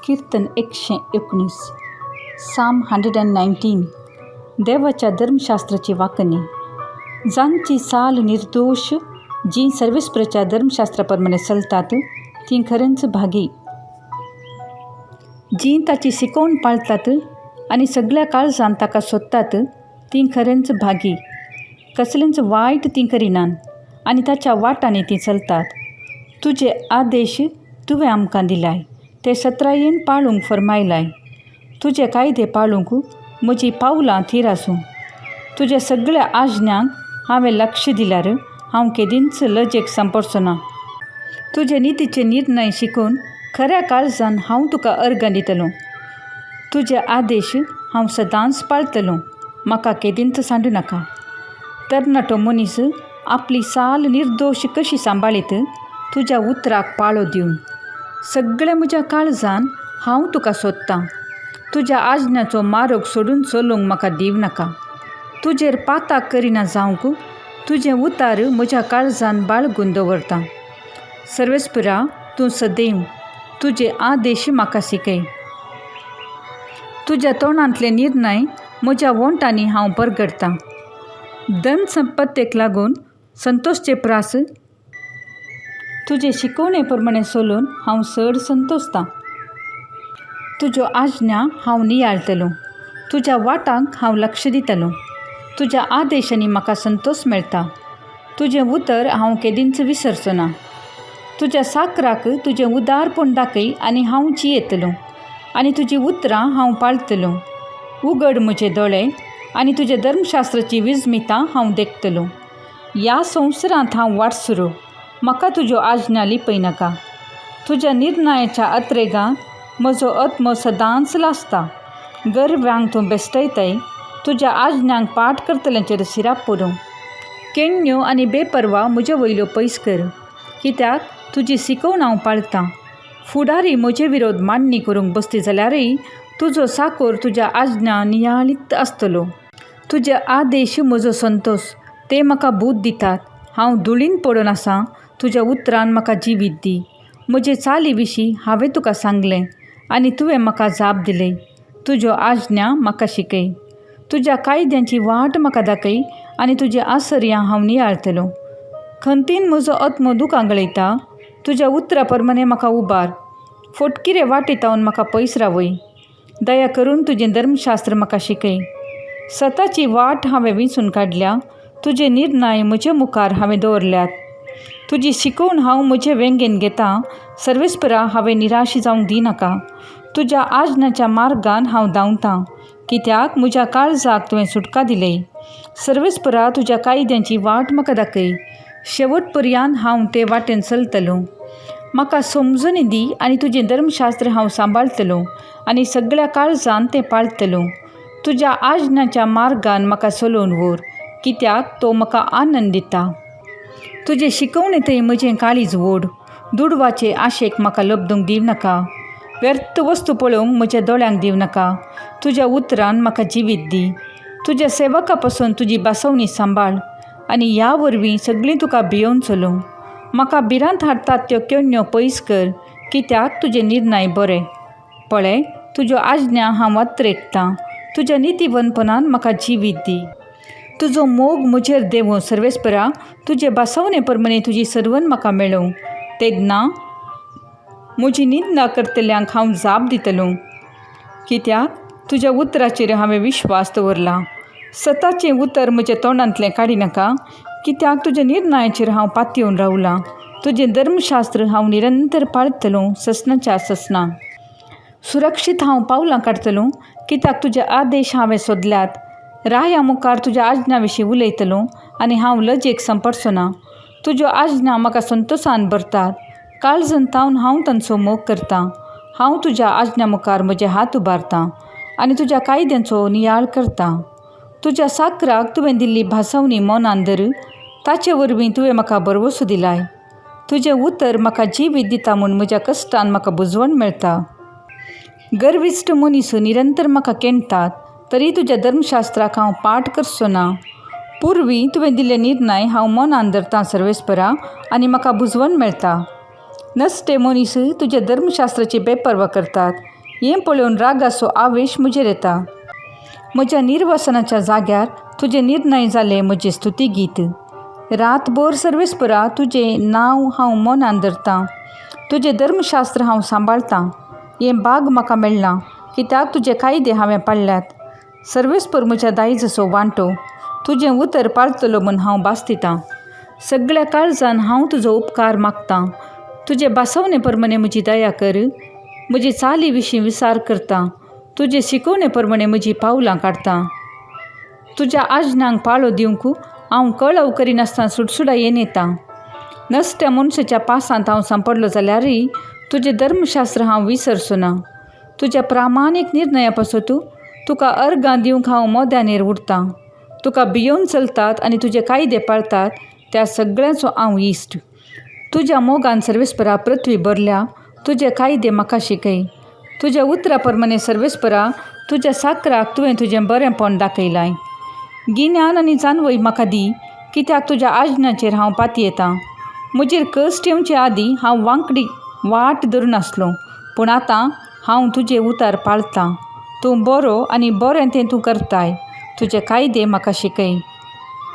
कीर्तन 119 साम 119 देवाच्या धर्मशास्त्राची वाकणी जांची साल निर्दोष जी सर्वेस्पराच्या धर्मशास्त्राप्रमाणे चलतात ती खरेंच भागी जी ताची शिकवण पाळतात आणि सगळ्या काळजान ताका सोदतात ती खरेंच भागी कसलेंच वायट ती करिनान आणि ताच्या वाटांनी ती चलतात. तुझे आदेश तुवें आमकां दिलाय ते सत्रायेन पाळूंक फरमायलाय. तुझे कायदे पाळूंक म्हजी पावलां थीर आसूं. तुज्या सगळ्या आज्ञांक हांवें लक्ष दिल्यार हांव केदींच लजेक सांपडचो ना. तुजे नितीचे निर्णय शिकून खऱ्या काळजान हांव तुका अर्घ दितलों. तुजे आदेश हांव सदांच पाळटलों, म्हाका केदींच सांडनाका. तरणाटो मनीस आपली साल निर्दोश कशी सांबाळीत तुज्या उतराक पाळो दिवन सगळे म्हज्या काळजान हांव तुका सोदतां. तुज्या आज्ञाचो मार्ग सोडून चलोवंक म्हाका दिवनाका. तुजेर पाताक करिना जावंक तुजें उतार म्हज्या काळजान बाळगून दवरतां. सर्वेस्परा तूं सदैव तुजे आदेश म्हाका शिकय. तुज्या तोंडांतले निर्णय म्हज्या वोंटांनी हांव परगडतां. धन संपत्तेक लागून संतोशचे प्रास तुजे शिकवणे प्रमाणे चलून हांव चड संतोसतां. तुज्यो आज्ञा हांव नियाळटलों. तुज्या वाटांक हांव लक्ष दितलों. तुज्या आदेशांनी म्हाका संतोश मेळटा. तुजें उतर हांव केदींच विसरचो ना. तुज्या साकराक तुजें उदारपण दाखय आनी हांव जियेतलों आनी तुजीं उतरां हांव पाळटलों. उगड म्हजे दोळे आनी तुज्या धर्मशास्त्राची विस्मितां हांव देखतलों. ह्या संवसारांत हांव वाटसुरो, म्हाका तुज्यो आज्ञा लिपय नाका. तुज्या निर्णयाच्या अत्रेगांत म्हजो आत्मो सदांच लासता. गर्व्यांक तूं बेश्टयताय. तुज्या आज्ञांक पाठ करतल्यांचेर शिराप पडूं. केण्यो आनी बेपरवा म्हजे वयल्यो पयस कर, कित्याक तुजी शिकवण हांव पाळटां. फुडारी म्हजे विरोध मांडणी करूंक बसली जाल्यारय तुजो साकोर तुज्या आज्ञा नियाळीत आसतलो. तुजे आदेश म्हजो संतोश, ते म्हाका बूद दितात. हांव धुळीन पडून आसां, तुज्या उतरान म्हाका जिवीत दी. म्हजे चाली विशीं हांवें तुका सांगलें आनी तुवें म्हाका जाप दिलें. तुज्यो आज्ञा म्हाका शिकय. तुज्या कायद्यांची वाट म्हाका दाखय आनी तुज्या आसर्यां हांव नियाळतलों. खंतीन म्हजो आत्मो दुकां गळयता, तुज्या उतरा प्रमाणे म्हाका उबार. फटकिरे वाटेतावन म्हाका पयस रावय. दया करून तुजें धर्मशास्त्र म्हाका शिकय. सताची वाट हांवें विंचून काडल्या. तुजे निर्णय म्हजे मुखार हांवें दवरल्यात. तुजी शिकवण हांव म्हजे वेंगेन घेतां. सर्वेस्परा हांवें निराश जावंक दिनाका. तुज्या आज्ञाच्या मार्गान हांव धांवतां, कित्याक म्हज्या काळजाक तुवें सुटका दिली. सर्वेस्परा तुज्या कायद्यांची वाट म्हाका दाखय. शेवट पर्यान हांव ते वाटेन चलतलों. म्हाका समजून दी आनी तुजें धर्मशास्त्र हांव सांबाळटलों आनी सगळ्या काळजान तें पाळटलों. तुज्या आज्ञाच्या मार्गान म्हाका चलोवन व्हर, कित्याक तो म्हाका आनंद दिता. तुजे शिकवणेंतय म्हजें काळीज ओड. दुडवाचे आशेक म्हाका लबदूंक दिवनाका. व्यर्थ वस्तू पळोवंक म्हज्या दोळ्यांक दिवनाका. तुज्या उतरान म्हाका जिवीत दी. तुज्या सेवका पासून तुजी बासवणी सांबाळ आनी ह्या वरवीं सगळीं तुका भियोवन चलोवं. म्हाका भिरांत हाडटात त्यो केण्यो पयस कर, कित्याक तुजे निर्णय बरे. पळय, तुज्यो आज्ञा हांव वात्रेकतां. तुज्या नितीवंतपणान म्हाका जिवीत दी. तुजो मोग म्हजेर देवो सर्वेस्परा. तुजे बासवणे प्रमाणे तुजी सर्वण म्हाका मेळोवं. तेन्ना म्हजी निंदा करतल्यांक हांव जाप दितलों, कित्याक तुज्या उतराचेर हांवें विश्वास दवरला. सताचें उतर म्हज्या तोंडांतलें काडिनाका, कित्याक तुज्या निर्णयाचेर हांव पातयेवन रावलां. तुजें धर्मशास्त्र हांव निरंतर पाळटलों ससनाच्या ससनां. सुरक्षीत हांव पावलां काडटलों, कित्याक तुजे आदेश हांवें सोदल्यात. राह्या मुखार तुज्या आज्ञा विशीं उलयतलों आनी हांव लजेक सांपडचो ना. तुज्यो आज्ञा म्हाका संतोशान भरतात. काळजंतावन हांव तांचो मोग करतां. हांव तुज्या आज्ञा मुखार म्हजे हात उबारतां आनी तुज्या कायद्यांचो नियाळ करतां. तुज्या साकराक तुवें दिल्ली भासावणी मनान धर. ताचे वरवीं तुवें म्हाका बरवसो दिलाय. तुजें उतर म्हाका जिवीत दिता म्हूण म्हज्या कश्टान म्हाका बुजवण मेळटा. गर्विश्ट मनीस निरंतर म्हाका केणटात, तरी तुज्या धर्मशास्त्राक हांव पाठ करचो ना. पुर्वीं तुवें दिल्ले निर्णय हांव मनान धरतां सर्वेस्परा आनी म्हाका बुजवण मेळटा. नसते मनीस तुझे धर्मशास्त्राची बेपर्वा करतात हें पळोवन रागाचो आवेश म्हजेर येता. म्हज्या निर्वसनाच्या जाग्यार तुजे निर्णय जाले म्हजे स्तुती गीत. रातभर सर्वेस्परा तुजें नांव हांव मनान धरतां. तुजें धर्मशास्त्र हांव सांबाळटां. हें भाग म्हाका मेळ्ळां कित्याक तुजे कायदे हांवें पाळल्यात. सर्वेस्पर म्हज्या दायजाचो वांटो तुजें उतर पाळटलो म्हूण हांव बास्तितां. सगळ्या काळजान हांव तुजो उपकार मागतां. तुजे बासवणे प्रमाणे म्हजी दया कर. म्हजी चाली विशीं विचार करतां. तुजे शिकवणे प्रमाणे म्हजीं पावलां काडटां. तुज्या आज्ञांक पाळो दिवंक हांव कळव करिनासतना सुडसुडायेन येतां. नसत्या मनशाच्या पासांत हांव सांपडलो जाल्यारय तुजें धर्मशास्त्र हांव विसरचो ना. तुज्या प्रामाणीक निर्णया पासत तुका अर्गां दिवंक हांव मोद्यानेर उरतां. तुका भियोवन चलतात आनी तुजे कायदे पाळतात त्या सगळ्यांचो हांव इश्ट. तुज्या मोगान सर्वेस्परा पृथ्वी भरल्या. तुजे कायदे म्हाका शिकय. तुज्या उतरा प्रमाणे सर्वेस्परा तुज्या साकराक तुवें तुजें बरेंपण दाखयलां. गिन्यान आनी जानवय म्हाका दी कित्याक तुज्या आज्ञाचेर हांव पातयेतां. म्हजेर कश्ट येवचे आदीं हांव वांकडी वाट धरुनासलो पूण आतां हांव तुजे उतार पाळटां. तूं बरो आनी बरें तें तूं करताय. तुजे कायदे म्हाका शिकय.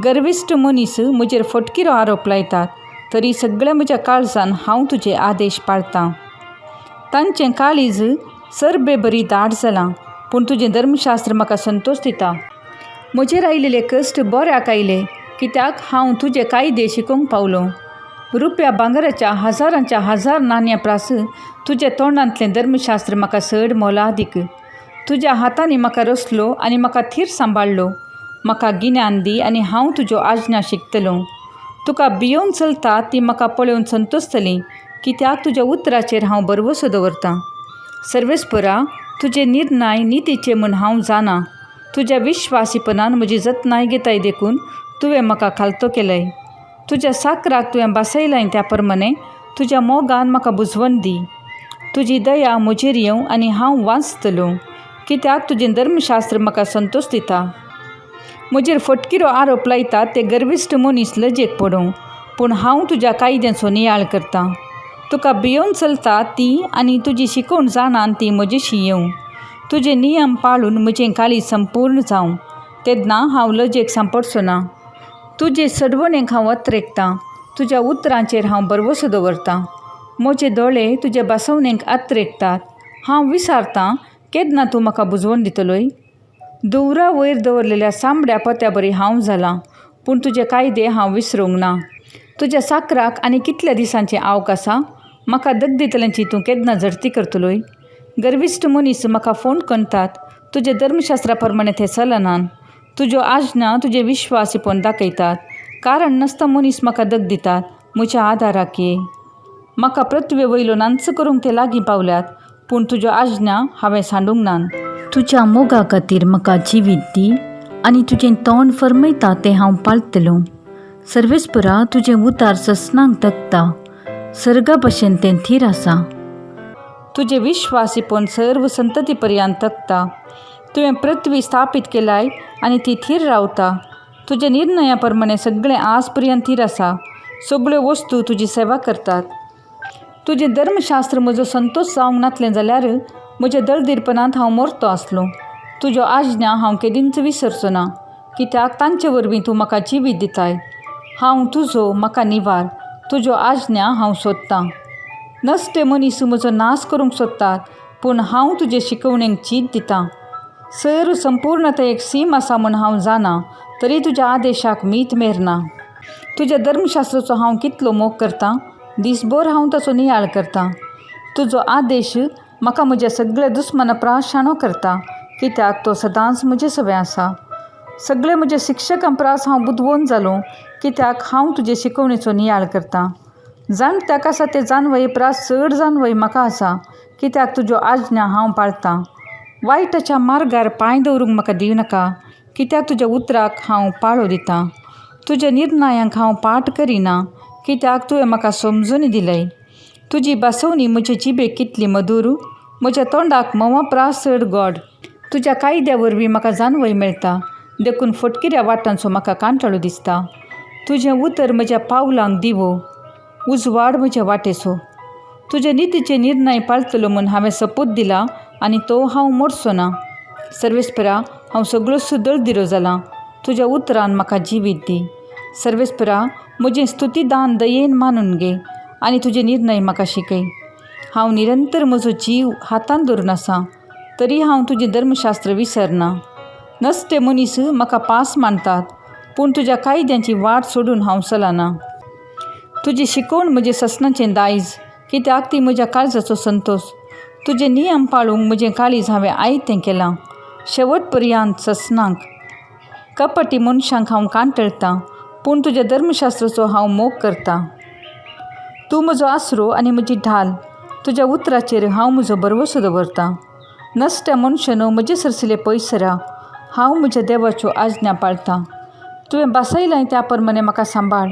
गर्विश्ट मनीस म्हजेर फटकिरो आरोप लायतात तरी सगळ्या म्हज्या काळजान हांव तुजे आदेश पाळटां. तांचें काळीज सरबेबरी दाट जालां पूण तुजें धर्मशास्त्र म्हाका संतोश दिता. म्हजेर आयिल्ले कश्ट बऱ्याक आयले कित्याक हांव तुजे कायदे शिकोवंक पावलो. रुपया भांगराच्या हजारांच्या हजार नाण्या प्रास तुज्या तोंडांतलें धर्मशास्त्र म्हाका चड मोलादीक. तुज्या हातांनी म्हाका रचलो आनी म्हाका थीर सांबाळलो. म्हाका गिन्यान दी आनी हांव तुज्यो आज्ञा शिकतलों. तुका भियोवन चलतात ती म्हाका पळोवन संतोशतलीं कित्याक तुज्या उतराचेर हांव भरवसो दवरतां. सर्वेस्परा तुजे निर्णय नितीचे म्हूण हांव जाणां. तुज्या विश्वासीपणान म्हजी जतनाय घेताय देखून तुवें म्हाका खालतो केलय. तुज्या साकराक तुवें बसयलाय त्या प्रमाणे तुज्या मोगान म्हाका बुजवण दी. तुजी दया म्हजेर येवं आनी हांव वाचतलों कित्याक तुजें धर्मशास्त्र म्हाका संतोश दिता. म्हजेर फटकिरो आरोप लायतात ते गर्विश्ट मनीस लजेक पडों पूण हांव तुज्या कायद्यांचो नियाळ करतां. तुका भियोवन चलतात ती आनी तुजी शिकवण जाणान ती म्हजेशी येवं. तुजे नियम पाळून म्हजें काळीज संपूर्ण जावं तेन्ना हांव लजेक सांपडचो ना. तुजे सडवणेक हांव अत्रेकतां. तुज्या उतरांचेर हांव भरवसो दवरतां. म्हजे दोळे तुजे बसवणेक अत्रेकतात. हांव विचारतां केन्ना तूं म्हाका बुजवण दितलोय. दुवरा वयर दवरलेल्या सामड्या पत्या बरी हांव जालां पूण तुजे कायदे हांव विसरूंक ना. तुज्या साकराक आनी कितल्या दिसांचें आवक आसा. म्हाका दगदितल्यांची तूं केन्ना झडती करतलोय. गर्विश्ट मनीस म्हाका फोंड करतात. तुजे धर्मशास्त्रा प्रमाणे ते चलनान. तुज्यो आज्ञा तुजे विश्वासीपण दाखयतात. कारण नासता मनीस म्हाका दग दितात. म्हज्या आदाराक ये. म्हाका पृथ्वे वयलो नांच करूंक ते लागीं पावल्यात पूण तुज्यो आज्ञा हांवें सांडूंक नान. तुज्या मोगा खातीर म्हाका जिवीत दी आनी तुजें तोंड फरमयता तें हांव पाळटलों. सर्वेस्परा तुजें उतार ससनांक तकता. सर्गा भशेन तें थीर आसा. तुजें विश्वासीपण सर्व संतती पर्यंत तकता. तुवें पृथ्वी स्थापीत केलाय आनी ती थीर रावता. तुज्या निर्णया प्रमाणे सगळें आज पर्यंत थीर आसा. सगळ्यो वस्तू तुजी सेवा करतात. तुजें धर्मशास्त्र म्हजो संतोश जावंक नातलें जाल्यार म्हज्या दळदीरपणांत हांव मरतो आसलो. तुज्यो आज्ञा हांव केदींच विसरचो ना कित्याक तांचे वरवीं तूं म्हाका जिवीत दिताय. हांव तुजो म्हाका निवार. तुज्यो आज्ञा हांव सोदतां. नसते मनीस म्हजो नाश करूंक सोदतात पूण हांव तुजे शिकवणेक चीत दितां. सर्व संपूर्णतायेक सीम आसा म्हूण हांव जाणां तरी तुज्या आदेशाक मीत मेरना. तुज्या धर्मशास्त्राचो हांव कितलो मोग करतां. दिसभर हांव ताचो नियाळ करतां. तुजो आदेश म्हाका म्हज्या सगळ्या दुस्मना प्रास शाणो करता कित्याक तो सदांच म्हजे सवे आसा. सगळे म्हज्या शिक्षकां प्रास हांव बुदवोन जालो कित्याक हांव तुजे शिकवणेचो नियाळ करतां. जाणट्याक आसा ते जानवय प्रास चड जानवय म्हाका आसा कित्याक तुज्यो आज्ञा हांव पाळटां. वायटाच्या मार्गार पांय दवरूंक म्हाका दिवनाका कित्याक तुज्या उतराक हांव पाळो दितां. तुज्या निर्णयांक हांव पाट करिना कित्याक तुवें म्हाका समजून दिलय. तुजी बसवणी म्हजे जिबेक कितली मधूर. म्हज्या तोंडाक मोवा प्रास चड गोड. तुज्या कायद्या वरवीं म्हाका जानवय मेळटा देखून फटकिऱ्या वाटांचो म्हाका कांटाळो दिसता. तुजें उतर म्हज्या पावलांक दिवो. उजवाड म्हज्या वाटेचो. तुजे नीतीचे निर्णय पाळतलो म्हूण हांवें सपूत दिला आनी तो हांव मोडचो ना. सर्वेस्परा, हांव सगळो सुदळ जालां. तुज्या उतरान म्हाका जिवीत दी. सर्वेस्परा, म्हजें स्तुतीदान दयेन मानून घे आनी तुजे निर्णय म्हाका शिकय. हांव निरंतर म्हजो जीव हातान धरून आसां, तरी हांव तुजें धर्मशास्त्र विसरना. नसते मनीस म्हाका पास मानतात, पूण तुज्या कायद्यांची वाट सोडून हांव चलना. तुजी शिकवण म्हजें ससनाचें दायज, कित्याक ती म्हज्या काळजाचो संतोश. तुजे नियम पाळूंक म्हजें काळीज हांवें आयतें केलां. शेवट पर्यंत ससनांक. कपटी मनशांक हांव कांटळटां, पूण तुज्या धर्मशास्त्राचो हांव मोग करतां. तूं म्हजो आसरो आनी म्हजी ढाल. तुज्या उतराचेर हांव म्हजो भरवसो दवरतां. नसत्या मनशानो म्हजे सरसिले पयस राव. हांव म्हज्या देवाच्यो आज्ञा पाळटां. तुवें बसयलां त्या प्रमाणे म्हाका सांबाळ.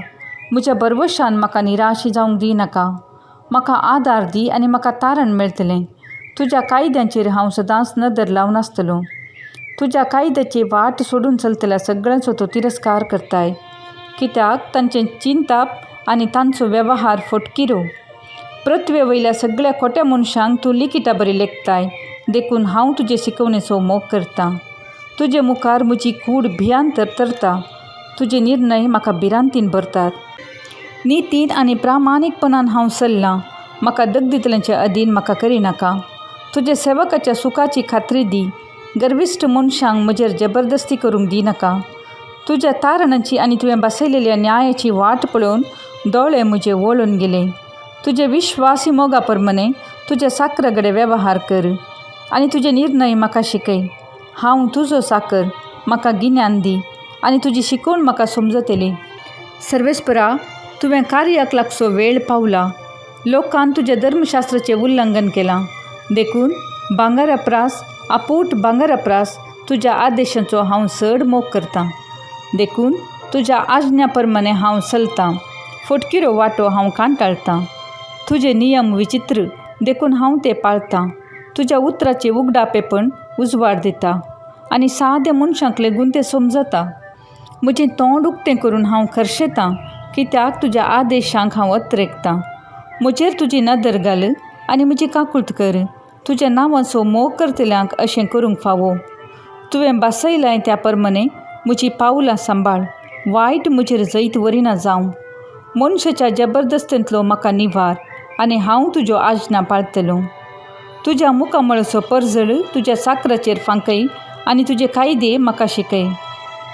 म्हज्या भरवशान म्हाका निराशी जावंक दिनाका. म्हाका आदार दी आनी म्हाका तारण मेळटलें. तुज्या कायद्यांचेर हांव सदांच नदर लावन आसतलों. तुज्या कायद्याची वाट सोडून चलतल्या सगळ्यांचो तो तिरस्कार करताय, कित्याक तांचें चिंताप आनी तांचो वेव्हार फटकिरो. पृथ्वे वयल्या सगळ्या खोट्या मनशांक तूं लिखितां बरी लेखताय. देखून हांव तुजे शिकवणेचो मोग करतां. तुजे मुखार म्हजी कूड भियान तरतरता. तुजे निर्णय म्हाका भिरांतीन भरतात. नितीन आनी प्रामाणीकपणान हांव चल्लां. म्हाका दगदितल्यांचे अधीन म्हाका करिनाका. तुजे सेवकाच्या सुखाची खात्री दी. गर्विश्ट मनशांक म्हजेर जबरदस्ती करूंक दिनाका. तुज्या तारणाची आनी तुवें बसयलेल्या न्यायाची वाट पळोवन दोळे म्हजे वळून गेले. तुजे विश्वासी मोगा प्रमाणे तुज्या साकरागडे वेव्हार कर आनी तुजे निर्णय म्हाका शिकय. हांव तुजो साकर. म्हाका गिन्यान दी आनी तुजी शिकवण म्हाका समजतली. सर्वेस्परा, तुवें कार्याक लागचो वेळ पावला. लोकान तुज्या धर्मशास्त्राचें उल्लंघन केलां. देखून भांगराप्रास, आपूट भांगराप्रास तुज्या आदेशांचो हांव चड मोग करतां. देखून तुज्या आज्ञा प्रमाणे हांव चलतां. फटकिरो वाटो हांव कांटाळटां. तुजे नियम विचित्र, देखून हांव ते पाळटां. तुज्या उतराचें उगडापेपण उजवाड दिता आनी साद्या मनशांक लेगून तें समजता. म्हजें तोंड उक्तें करून हांव खर्शेतां, कित्याक तुज्या आदेशांक हांव अत्रेकतां. म्हजेर तुजी नदर घाल आनी म्हजी काकूट कर. तुज्या नांवाचो मोग करतल्यांक अशें करूंक फावो. तुवें बसयलां त्या प्रमाणे म्हजीं पावलां सांबाळ. वायट म्हजेर जैत वरिना जावं. मनशाच्या जबरदस्तेंतलो म्हाका निवार आनी हांव तुज्यो आज्ञा पाळटलों. तुज्या मुखामळाचो परजळ तुज्या साकराचेर फांकय आनी तुजे कायदे म्हाका शिकय.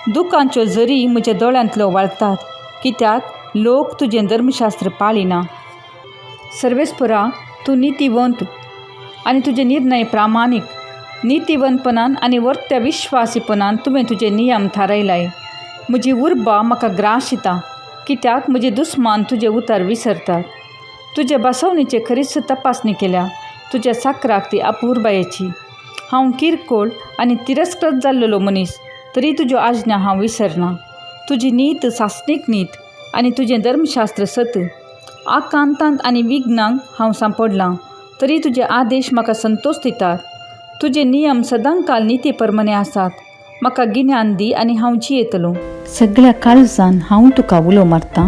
दुखांच्यो झरी म्हज्या दोळ्यांतलो वळटात, कित्याक लोक तुजें धर्मशास्त्र पाळिना. सर्वेस्परा, तूं नितीवंत आनी तुजे निर्णय प्रामाणीक. नितीवंतपणान आनी वर्त्या विश्वासीपणान तुवें तुजे नियम थारायलाय. म्हजी उर्बा म्हाका ग्राशिता, कित्याक म्हजे दुस्मान तुजे उतार विसरतात. तुजे बसवणेचे खरीच तपासणी केल्या. तुज्या साकराक ती अपूर्बायेची. हांव किरकोळ आनी तिरस्कृत जाल्लो मनीस, तरी तुज्यो आज्ञा हांव विसरना. तुजी नीत सासणीक नीत आनी तुजें धर्मशास्त्र सत. आकांतांत आनी विघ्नांक हांव सांपडलां, तरी तुजे आदेश म्हाका संतोश दितात. तुजे नियम सदांकाल निती प्रमाणे आसात. म्हाका गिन्यान दी आनी हांव जियेतलों. सगळ्या काळजान हांव तुका उलो मारतां.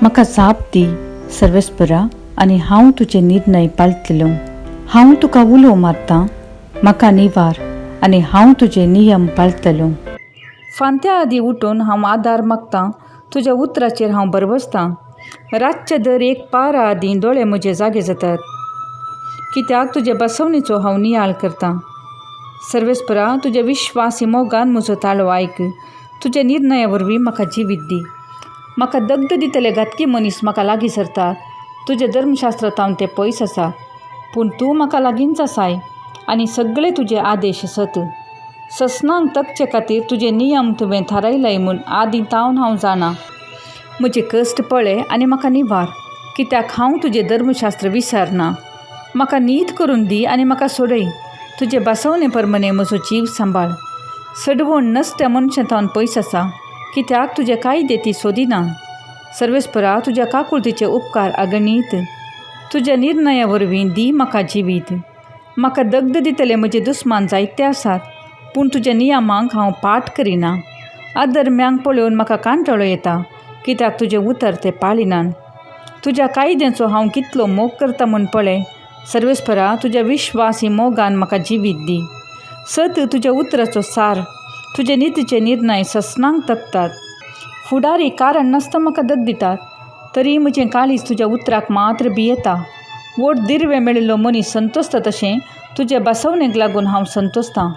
म्हाका जाप दी सर्वेस्परा, आनी हांव तुजे निर्णय पाळटलों. हांव तुका उलो मारतां. म्हाका निवार आनी हांव तुजे नियम पाळटलों. फांत्या आदीं उठून हांव आदार मागतां. तुज्या उतराचेर हांव बरवसतां. रातचे दर एक पारा आदीं दोळे म्हजे जागे जातात, कित्याक तुजे बसवणेचो हांव नियाळ करतां. सर्वेस्परा, तुज्या विश्वासी मोगान म्हजो ताळो आयक. तुज्या निर्णया वरवीं म्हाका जिवीत दी. म्हाका दग्ध दितले घातकी मनीस म्हाका लागीं सरतात. तुज्या धर्मशास्त्रांत हांव ते पयस आसा, पूण तूं म्हाका लागींच आसाय आनी सगळे तुजे आदेश सत. ससनांक तकचे खातीर तुजे नियम तुवें थारायलाय म्हूण आदीं तावन हांव जाणां. म्हजे कश्ट पळय आनी म्हाका निवार, कित्याक हांव तुजें धर्मशास्त्र विसरना. म्हाका नीत करून दी आनी म्हाका सोडय. तुजे बसवणे प्रमाणे म्हजो जीव सांबाळ. सडवण नसत्या मनशांतावन पयस आसा, कित्याक तुजे कायदे ती सोदिना. सर्वेस्परा, तुज्या काकुळतीचे उपकार अगणीत. तुज्या निर्णया वरवीं दी म्हाका जिवीत. म्हाका दग्ध दितले म्हजे दुस्मान जायते आसात, पूण तुज्या नियमांक हांव पाठ करिना. अधर्म्यांक पळोवन म्हाका कांटळो येता, कित्याक तुजे उतर ते पाळिनान. तुज्या कायद्याचो हांव कितलो मोग करता म्हूण पळय. सर्वेस्परा, तुज्या विश्वासी मोगान म्हाका जिवीत दी. सत तुज्या उतराचो सार, तुजे नितीचे निर्णय ससनांक तकतात. फुडारी कारण नासता म्हाका दग दितात, तरी म्हजें काळीज तुज्या उतराक मात्र भियेता. वोट दिर्वे मेळिल्लो मनीस संतोसता तशें तुजे बसवणेक लागून हांव संतोसतां.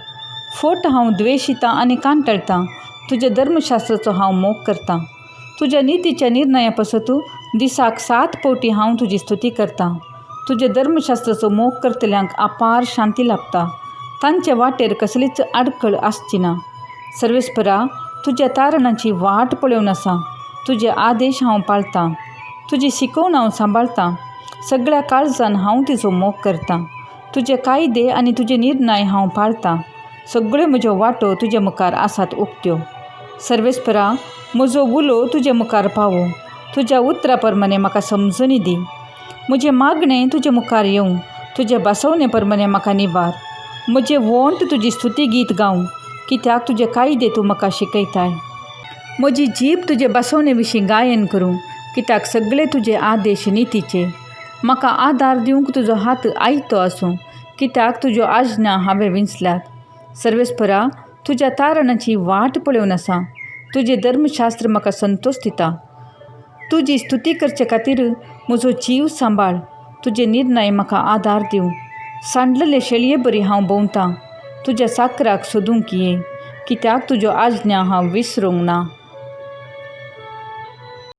फोट हांव द्वेशितां आनी कांटळटां, तुजे धर्मशास्त्राचो हांव मोग करतां. तुज्या नितीच्या निर्णया पासत दिसाक 7 फावटी हांव तुजी स्तुती करतां. तुजे धर्मशास्त्राचो मोग करतल्यांक अपार शांती लाभता. तांचे वाटेर कसलीच आडखळ आसची ना. सर्वेस्परा, तुज्या तारणाची वाट पळोवन आसा. तुजे आदेश हांव पाळतां. तुजी शिकवण हांव सांबाळतां. सगळ्या काळजान हांव तिचो मोग करतां. तुजे कायदे आनी तुजे निर्णय हांव पाळतां. सगळ्यो म्हज्यो वाटो तुजे मुखार आसात उक्त्यो. सर्वेस्परा, म्हजो उलो तुजे मुखार पावो. तुज्या उतरा प्रमाणें म्हाका समजणी दी. म्हजें मागणें तुजे मुखार येवं. तुजे बसवणे प्रमाणें म्हाका निबार. म्हजें वोंट तुजी स्तुती गीत गावं, कित्याक तुजे कायदे तूं म्हाका शिकयताय. म्हजी जीब तुजे बसवणे विशीं गायन करूं, कित्याक सगळे तुजे आदेश नितीचे. म्हाका आदार दिवंक तुजो हात आयतो आसूं, कित्याक तुज्यो आज्ञा हांवें विंचल्यात. सर्वेस्परा, तुज्या तारणाची वाट पळोवन आसा. तुजें धर्मशास्त्र म्हाका संतोश दिता. तुजी स्तुती करचे खातीर म्हजो जीव सांबाळ. तुजे निर्णय म्हाका आदार दिवं. सांडलेले शेळये बरी हांव भोंवतां. तुज्या साकराक सोदूंक ये, कित्याक तुज्यो आज्ञा हांव विसरूंक ना.